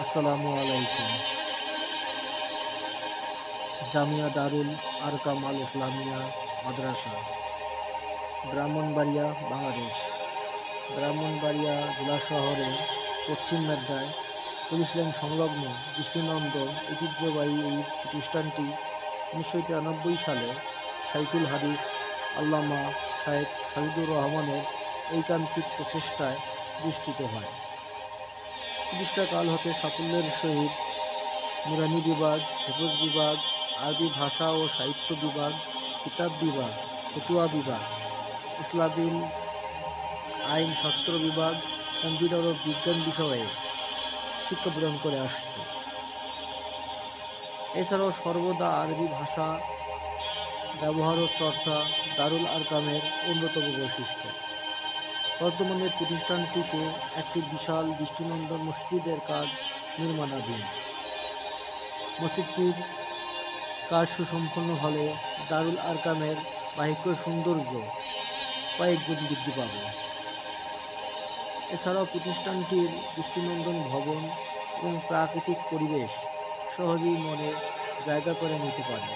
আসসালামু আলাইকুম। জামিয়া দারুল আরকাম আল ইসলামিয়া মাদ্রাসা, ব্রাহ্মণবাড়িয়া, বাংলাদেশ। ব্রাহ্মণবাড়িয়া জেলা শহরের পশ্চিম মেঘনায় পুলিশ লাইন সংলগ্ন দৃষ্টিনন্দন ঐতিহ্যবাহী এই প্রতিষ্ঠানটি ১৯৯৩ সালে শাইখুল হাদিস আল্লামা শায়েখ খালিদুর রহমানের ঐকান্তিক প্রচেষ্টায় প্রতিষ্ঠিত হয়। প্রতিষ্ঠাকাল হতে সাফল্যের সহিত নুরানি বিভাগ, হেফজ বিভাগ, আরবি ভাষা ও সাহিত্য বিভাগ, কিতাব বিভাগ, ফতুয়া বিভাগ, ইসলামী আইন শাস্ত্র বিভাগ, কম্পিউটার ও বিজ্ঞান বিষয়ে শিক্ষা প্রদান করে আসছে। এছাড়াও সর্বদা আরবি ভাষা ব্যবহার ও চর্চা দারুল আরকামের অন্যতম বৈশিষ্ট্য। বর্তমানে প্রতিষ্ঠানটিতে একটি বিশাল দৃষ্টিনন্দন মসজিদের কাজ নির্মাণাধীন। মসজিদটির কাজ সুসম্পন্ন হলে দারুল আরকামের বাহ্যিক সৌন্দর্য কয়েক গুণ বৃদ্ধি পাবে। এছাড়াও প্রতিষ্ঠানটির দৃষ্টিনন্দন ভবন এবং প্রাকৃতিক পরিবেশ সহজেই মনে জায়গা করে নিতে পারে।